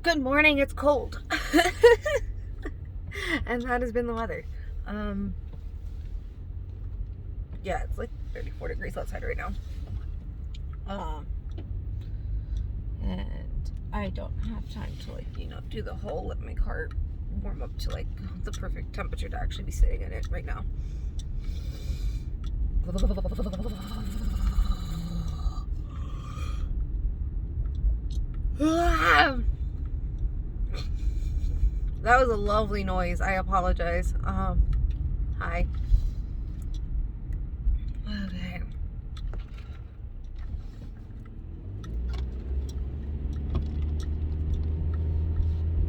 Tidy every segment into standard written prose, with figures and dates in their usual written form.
Good morning, it's cold. And that has been the weather. Yeah, it's like 34 degrees outside right now. And I don't have time to do the whole let my car warm up to the perfect temperature to actually be sitting in it right now. That was a lovely noise. I apologize. Hi. Okay.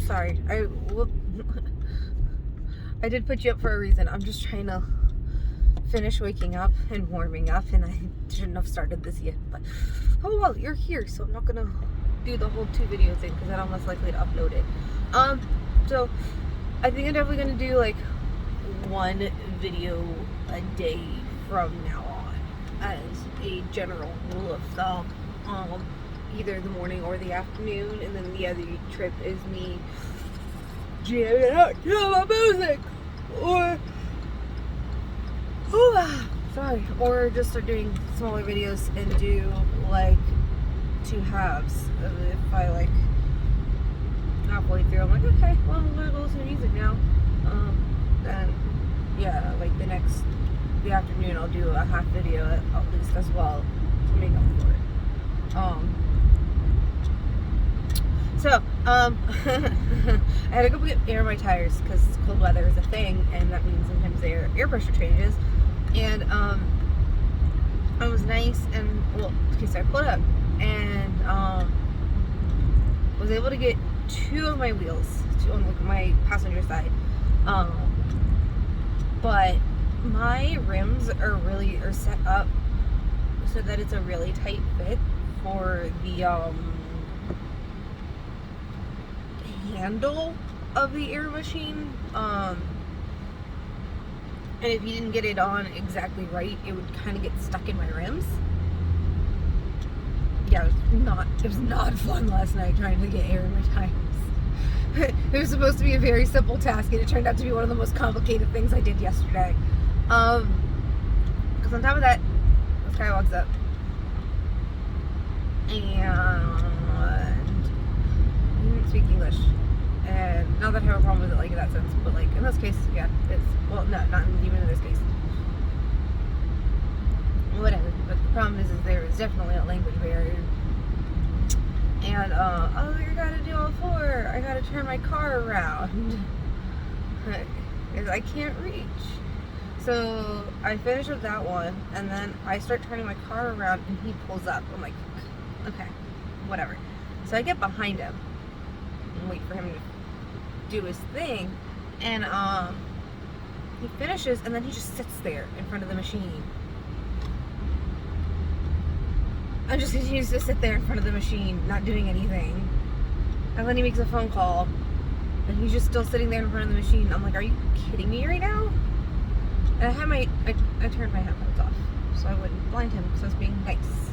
Sorry. I did put you up for a reason. I'm just trying to finish waking up and warming up, and I shouldn't have started this yet. But oh well, you're here, so I'm not gonna do the whole 2 video thing because I'm less likely to upload it. So I think I'm definitely gonna do like 1 video a day from now on as a general rule of thumb. Either the morning or the afternoon, and then the other trip is me jamming out to my music, or just start doing smaller videos and do like 2 halves. If I halfway through I'm like, okay, well I'm gonna go listen to music now. Then yeah, the afternoon I'll do a half video at least as well to make up for it. I had to go get air in my tires because cold weather is a thing, and that means sometimes their air pressure changes. And it was nice, and well, okay, so I pulled up and was able to get 2 of my wheels, 2 on my passenger side. But my rims are set up so that it's a really tight fit for the handle of the air machine. And if you didn't get it on exactly right, it would kind of get stuck in my rims. Yeah, it was not fun last night trying to get air in my tires. It was supposed to be a very simple task, and it turned out to be one of the most complicated things I did yesterday. Because on top of that, this guy walks up and he didn't speak English. And not that I have a problem with it in that sense, but in this case, yeah, no, not even in this case. Whatever. But the problem is there is definitely a language barrier. And you gotta do all 4. I gotta turn my car around. I can't reach. So I finish with that one, and then I start turning my car around, and he pulls up. I'm like, okay, whatever. So I get behind him and wait for him to do his thing, and he finishes, and then he just sits there in front of the machine and just continues to sit there in front of the machine, not doing anything. And then he makes a phone call, and he's just still sitting there in front of the machine. I'm like, are you kidding me right now? And I turned my headphones off so I wouldn't blind him, because I was being nice.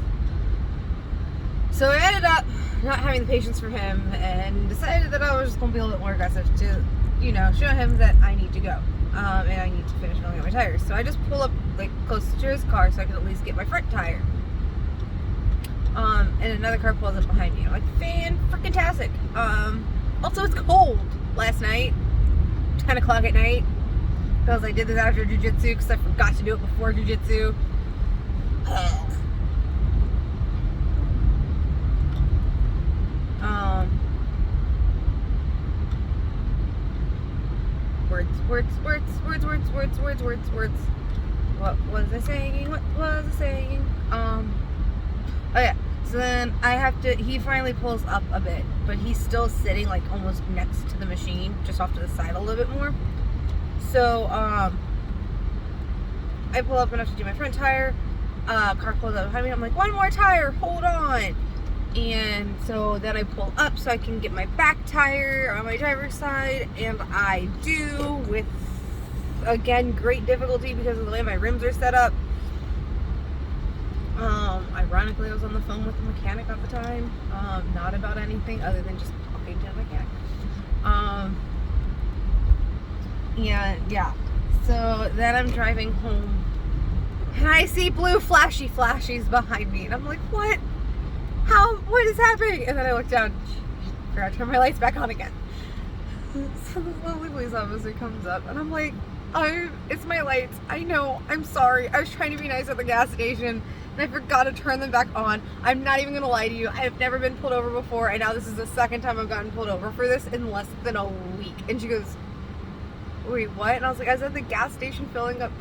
So I ended up not having the patience for him and decided that I was just going to be a little bit more aggressive to, show him that I need to go. And I need to finish filling out my tires. So I just pull up close to his car so I can at least get my front tire. And another car pulls up behind me. I'm like, fan-freaking-tastic. Also, it's cold last night, 10 o'clock at night, because I did this after jiu-jitsu because I forgot to do it before jiu-jitsu. Words. What was I saying? Oh yeah. So then he finally pulls up a bit, but he's still sitting almost next to the machine, just off to the side a little bit more. So I pull up enough to do my front tire. Car pulls up behind me. I'm like, 1 more tire, hold on. And so then I pull up so I can get my back tire on my driver's side, and I do, with again great difficulty because of the way my rims are set up. Ironically, I was on the phone with the mechanic at the time, not about anything other than just talking to the mechanic. And yeah, so then I'm driving home and I see blue flashies behind me and I'm like, what? What is happening? And then I look down, forgot to turn my lights back on again. So this lovely police officer comes up and I'm like, it's my lights. I know, I'm sorry. I was trying to be nice at the gas station and I forgot to turn them back on. I'm not even gonna lie to you. I have never been pulled over before and now this is the second time I've gotten pulled over for this in less than a week. And she goes, wait, what? And I was like, I was at the gas station filling up,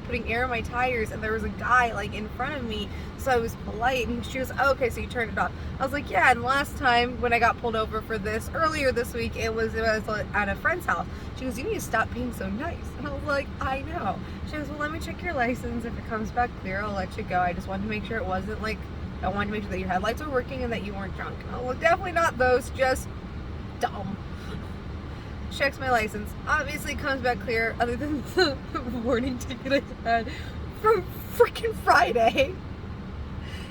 putting air in my tires, and there was a guy like in front of me, so I was polite, and she was, oh, okay, so you turned it off. I was like, yeah, and last time when I got pulled over for this, earlier this week, it was at a friend's house. She goes, you need to stop being so nice. And I was like, I know. She goes, well, let me check your license. If it comes back clear, I'll let you go. I just wanted to make sure it wasn't like, I wanted to make sure that your headlights were working and that you weren't drunk. And I was like, definitely not those, just dumb. Checks my license, obviously comes back clear other than the warning ticket I had from freaking Friday.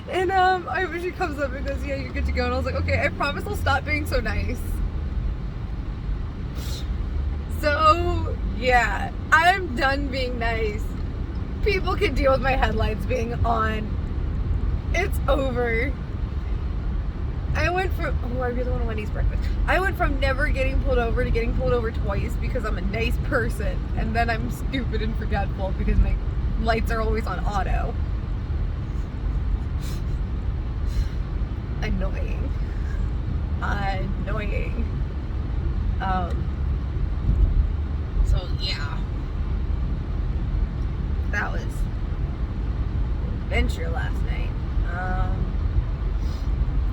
And she comes up and goes, yeah, you're good to go. And I was like, okay, I promise I'll stop being so nice. So yeah, I'm done being nice. People can deal with my headlights being on. It's over. I went from, I really want a Wendy's breakfast. I went from never getting pulled over to getting pulled over twice because I'm a nice person. And then I'm stupid and forgetful because my lights are always on auto. Annoying. So yeah. That was an adventure last night.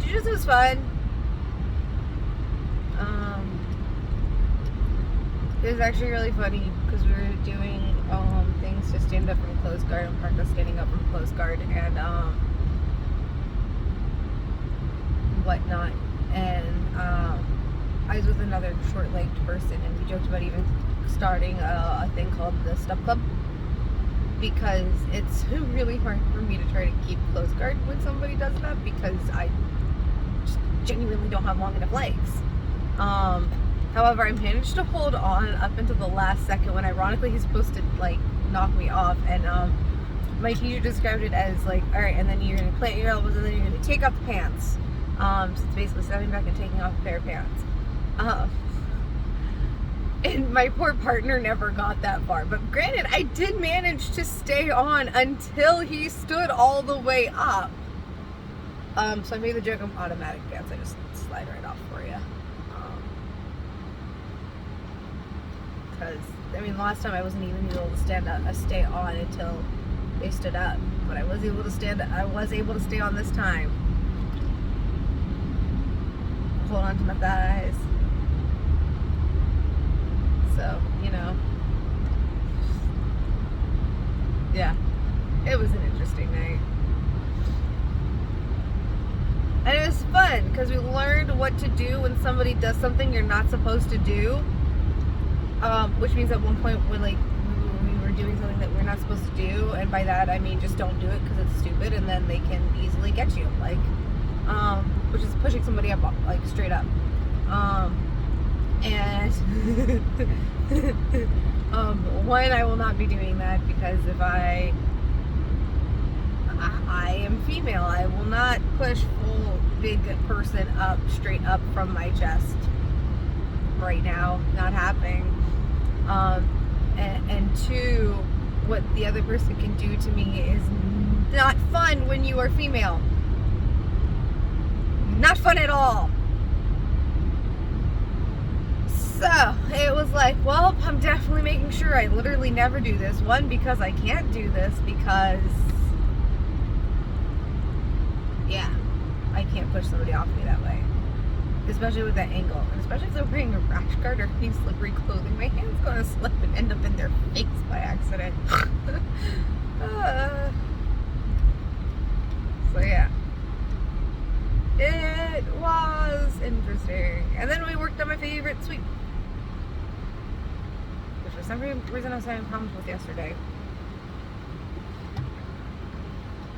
Jiu-Jitsu was fun. It was actually really funny because we were doing things to stand up from closed guard and practice standing up from closed guard and whatnot. And I was with another short-legged person and we joked about even starting a thing called the Step Club because it's really hard for me to try to keep closed guard when somebody does that because I genuinely don't have long enough legs. However, I managed to hold on up until the last second when ironically he's supposed to like knock me off, and my teacher described it as like, all right, and then you're gonna plant your elbows and then you're gonna take off the pants. So it's basically stepping back and taking off a pair of pants. And my poor partner never got that far. But granted, I did manage to stay on until he stood all the way up. So I made the joke of automatic pants. I just slide right off for you. Because, I mean, last time I wasn't even able to stay on until they stood up. But I was able to stay on this time. Hold on to my thighs. So, you know. Yeah. It was an interesting night. And it was fun because we learned what to do when somebody does something you're not supposed to do. Which means at one point when we were doing something that we're not supposed to do, and by that I mean just don't do it because it's stupid, and then they can easily get you, like, which is pushing somebody up, like straight up. And one, I will not be doing that because if I am female, I will not push full big person up straight up from my chest right now, not happening. And two, what the other person can do to me is not fun when you are female. Not fun at all. So it was like, well, I'm definitely making sure I literally never do this. One, because I can't do this because, yeah, I can't push somebody off me that way. Especially with that angle. And especially if they're wearing a rash guard or any slippery clothing. My hand's gonna slip and end up in their face by accident. So yeah. It was interesting. And then we worked on my favorite sweep. Which for some reason I was having problems with yesterday.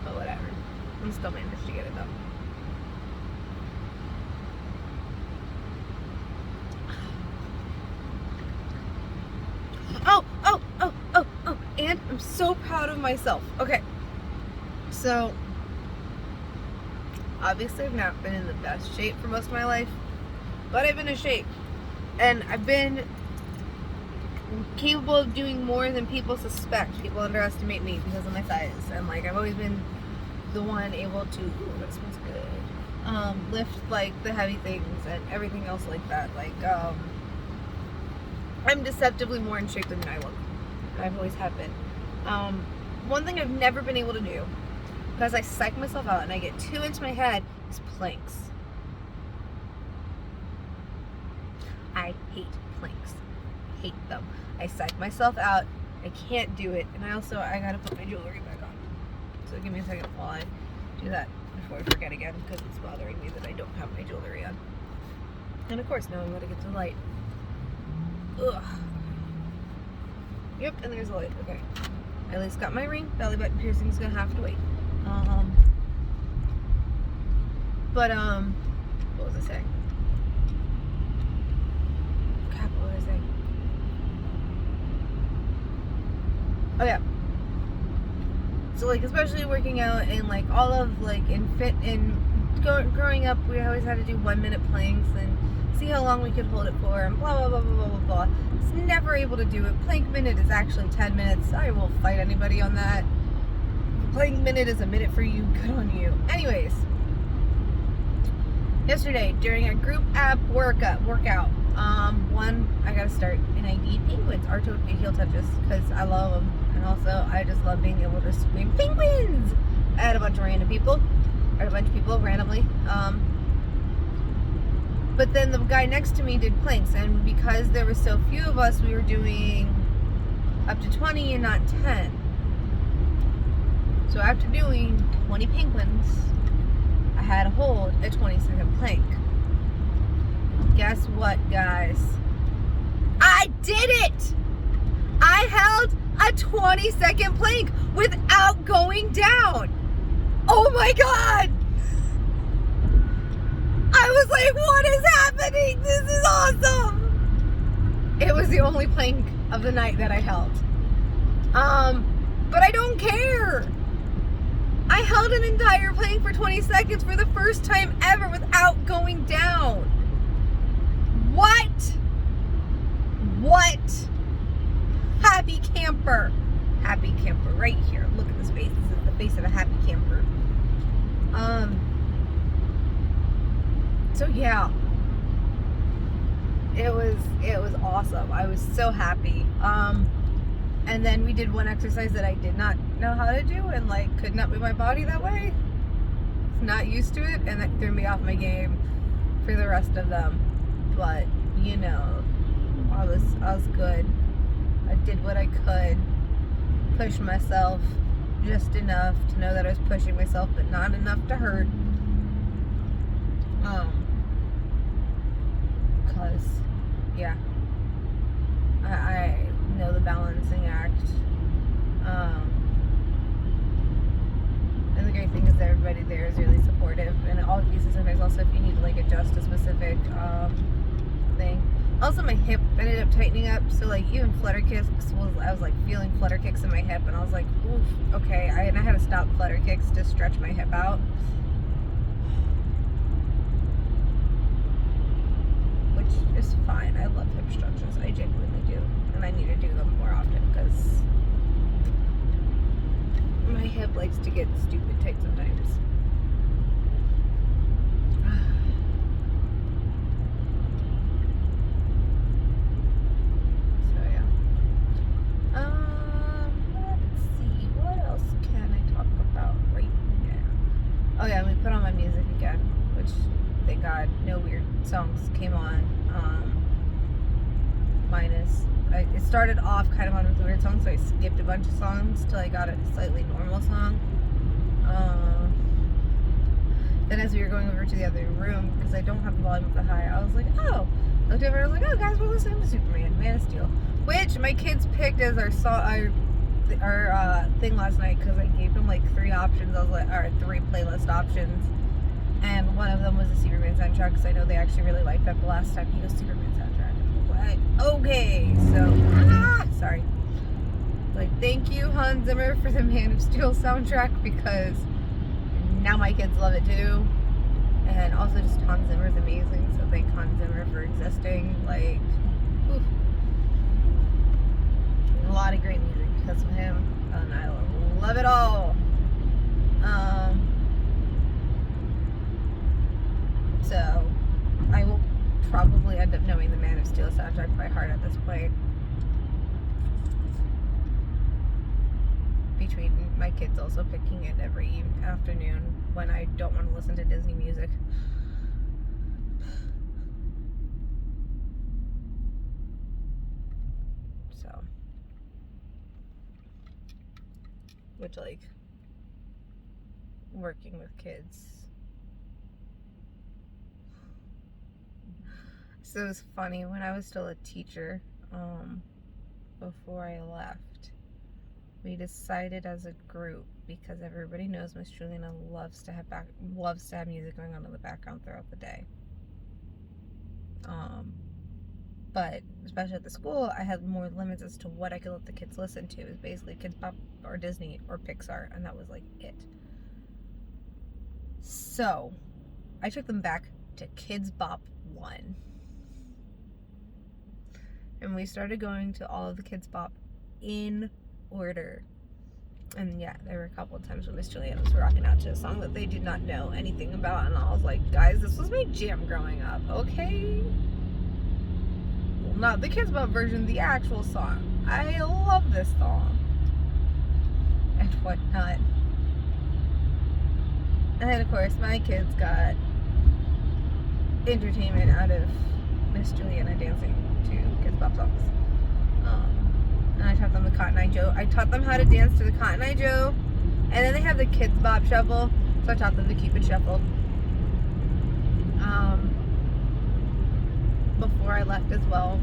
But whatever. We still managed to get it done. so proud of myself. Okay, so obviously I've not been in the best shape for most of my life, but I've been in shape, and I've been capable of doing more than people suspect. People underestimate me because of my size, and like I've always been the one able to, ooh, that smells good, lift like the heavy things and everything else like that. Like I'm deceptively more in shape than I look. I've always have been. One thing I've never been able to do, because I psych myself out and I get too into my head, is planks. I hate planks. Hate them. I psych myself out. I can't do it. And I gotta put my jewelry back on. So give me a second while I do that before I forget again, because it's bothering me that I don't have my jewelry on. And of course, now I'm gonna get to the light. Ugh. Yep, and there's a light. Okay. I at least got my ring. Belly button piercing's gonna have to wait. What was I saying? Crap, what was I saying? Oh yeah. So like, especially working out and like all of like growing up, we always had to do 1 minute planks and see how long we could hold it for and blah blah blah blah blah blah blah. It's never able to do it. Plank minute is actually 10 minutes. I will fight anybody on that. Plank minute is a minute for you. Good on you. Anyways, yesterday during a group app workout, I gotta start, and I need penguins, our heel touches, because I love them, and also I just love being able to scream penguins at a bunch of random people, randomly. But then the guy next to me did planks, and because there were so few of us, we were doing up to 20 and not 10. So after doing 20 penguins, I had to hold a 20-second plank. Guess what, guys? I did it! I held a 20-second plank without going down. Oh my God! I was like, what is happening? This is awesome! It was the only plank of the night that I held. But I don't care. I held an entire plank for 20 seconds for the first time ever without going down. What? Happy camper. Happy camper right here. Look at this face. This is the face of a happy camper. So yeah. It was awesome. I was so happy. And then we did one exercise that I did not know how to do and like could not move my body that way. Not used to it, and that threw me off my game for the rest of them. But you know, I was good. I did what I could, pushed myself just enough to know that I was pushing myself, but not enough to hurt. Cause yeah, I know the balancing act. And the great thing is that everybody there is really supportive, and in all cases, sometimes also if you need to like adjust a specific thing. Also, my hip ended up tightening up, so like even flutter kicks I was like feeling flutter kicks in my hip, and I was like, oof, okay. I had to stop flutter kicks to stretch my hip out, which is fine. I love hip stretches. I genuinely do, and I need to do them more often because my hip likes to get stupid tight sometimes. So yeah. Let's see. What else can I talk about right now? Oh yeah, we put on my music again, which thank God no weird songs came on. Minus. It started off kind of on with the weird songs, so I skipped a bunch of songs till I got a slightly normal song. Then as we were going over to the other room, because I don't have the volume up that high, I was like, oh. I looked over and I was like, oh guys, we're listening to Superman, Man of Steel. Which my kids picked as our thing last night, because I gave them like 3 options. I was like, or 3 playlist options. And one of them was the Superman soundtrack, because I know they actually really liked that the last time. He goes, Superman soundtrack. Okay, so, sorry. Like, thank you, Hans Zimmer, for the Man of Steel soundtrack, because now my kids love it too. And also just Hans Zimmer's amazing, so thank Hans Zimmer for existing. Like, oof. A lot of great music because of him, and I love it all. So I will probably end up knowing the Man of Steel soundtrack by heart at this point. Between my kids also picking it every afternoon when I don't want to listen to Disney music. So, which, like, working with kids. So it was funny, when I was still a teacher, before I left, we decided as a group, because everybody knows Miss Juliana loves to have music going on in the background throughout the day. But especially at the school, I had more limits as to what I could let the kids listen to. It was basically Kids Bop or Disney or Pixar, and that was like it. So I took them back to Kids Bop 1. And we started going to all of the Kids Bop in order. And yeah, there were a couple of times when Miss Juliana was rocking out to a song that they did not know anything about, and I was like, guys, this was my jam growing up, okay? Well, not the Kids Bop version, the actual song. I love this song. And whatnot. And of course, my kids got entertainment out of Miss Juliana dancing to Kids Bop songs. And I taught them the Cotton Eye Joe. I taught them how to dance to the Cotton Eye Joe. And then they have the Kids Bop Shuffle. So I taught them the Cupid Shuffle. Before I left as well.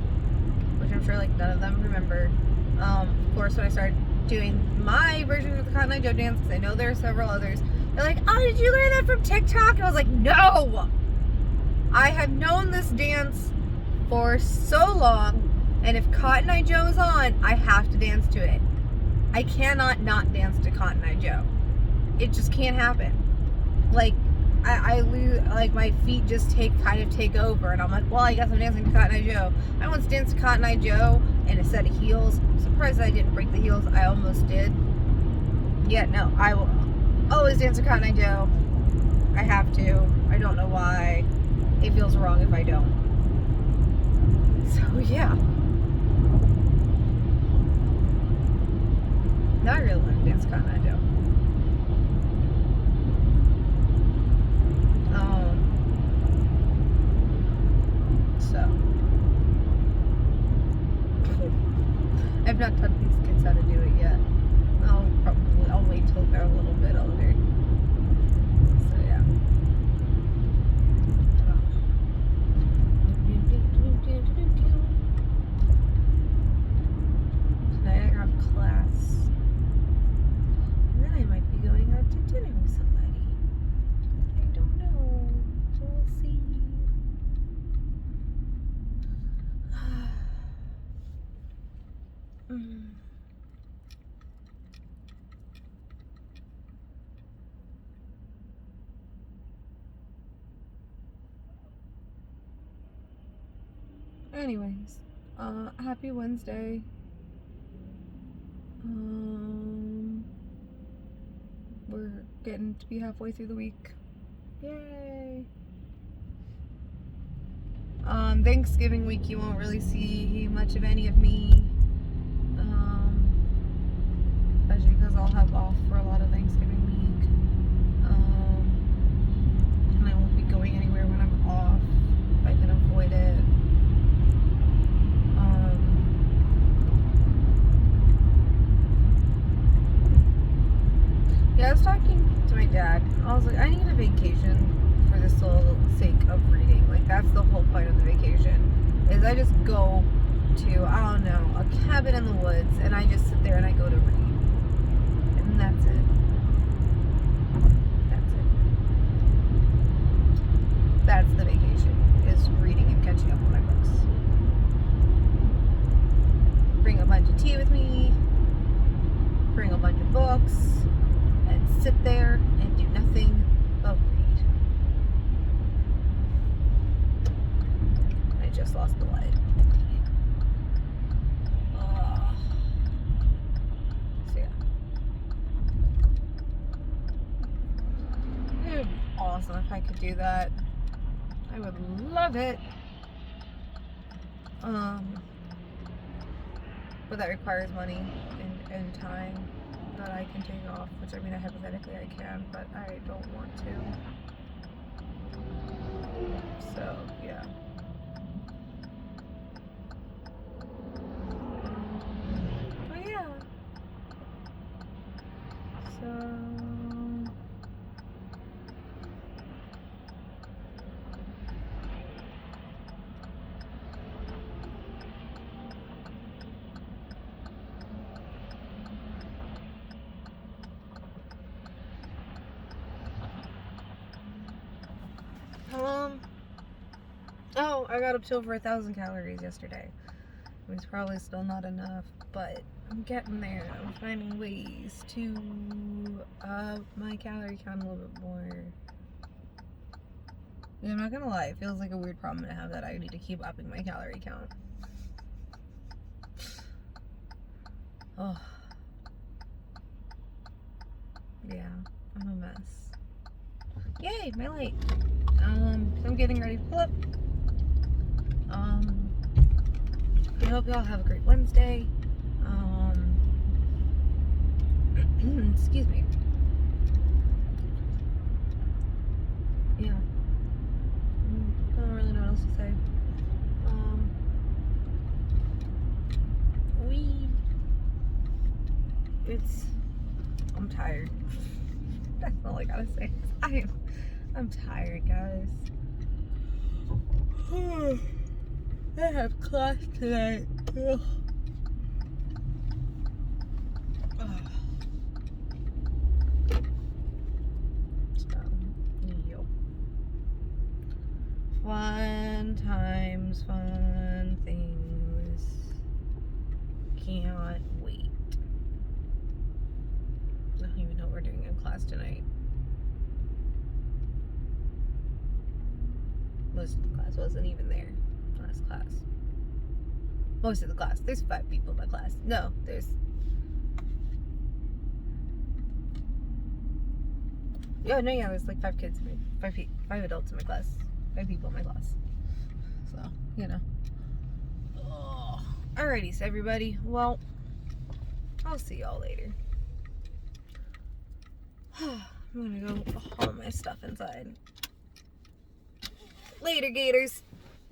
Which I'm sure like none of them remember. Of course, when I started doing my version of the Cotton Eye Joe dance, because I know there are several others, they're like, oh, did you learn that from TikTok? And I was like, no! I have known this dance for so long. And if Cotton Eye Joe is on, I have to dance to it. I cannot not dance to Cotton Eye Joe. It just can't happen. Like, I lose, like, my feet just take over, and I'm like, well, I guess I'm dancing to Cotton Eye Joe. I once danced to Cotton Eye Joe in a set of heels. I'm surprised I didn't break the heels. I almost did. Yeah, no, I will always dance to Cotton Eye Joe. I have to. I don't know why. It feels wrong if I don't. So, yeah. Now I really want to dance Cotton Eye Joe. So I've not taught these kids how to do it yet. I'll wait till they're a little bit older. So yeah. Tonight I have class. And then I might be going out to dinner with somebody. I don't know. So we'll see. Anyways, happy Wednesday. We're getting to be halfway through the week. Yay! Thanksgiving week, you won't really see much of any of me. Especially because I'll have off for a lot of Thanksgiving week. And I won't be going anywhere when I'm off if I can avoid it. Yeah, I was talking to my dad. I was like, I need a vacation for the sole sake of reading. Like, that's the whole point of the vacation. Is I just go to, I don't know, a cabin in the woods, and I just sit there and I go to read. And that's it. That's it. That's the vacation, is reading and catching up on my books. Bring a bunch of tea with me. I just lost the light. So yeah. It would be awesome if I could do that. I would love it. But that requires money and time that I can take off, which I mean, hypothetically I can, but I don't want to. So, yeah. But yeah. So... Oh, I got up to over 1,000 calories yesterday. It was probably still not enough, but I'm getting there. I'm finding ways to up my calorie count a little bit more. Yeah, I'm not gonna lie, it feels like a weird problem to have that I need to keep upping my calorie count. Oh. Yeah, I'm a mess. Yay, my light. So I'm getting ready to pull up. I hope y'all have a great Wednesday. Excuse me. Yeah. I don't really know what else to say. I'm tired. That's all I gotta say. I'm tired, guys. I have class tonight. Ugh. So, fun times, fun things. Can't wait. I don't even know what we're doing in class tonight. Most of the class wasn't even there. Last class. Most of the class. There's 5 people in my class. No, there's... Oh, no, yeah, there's like 5 kids. 5 adults in my class. 5 people in my class. So, you know. Oh. Alrighty, so everybody. Well, I'll see y'all later. I'm gonna go haul my stuff inside. Later, Gators.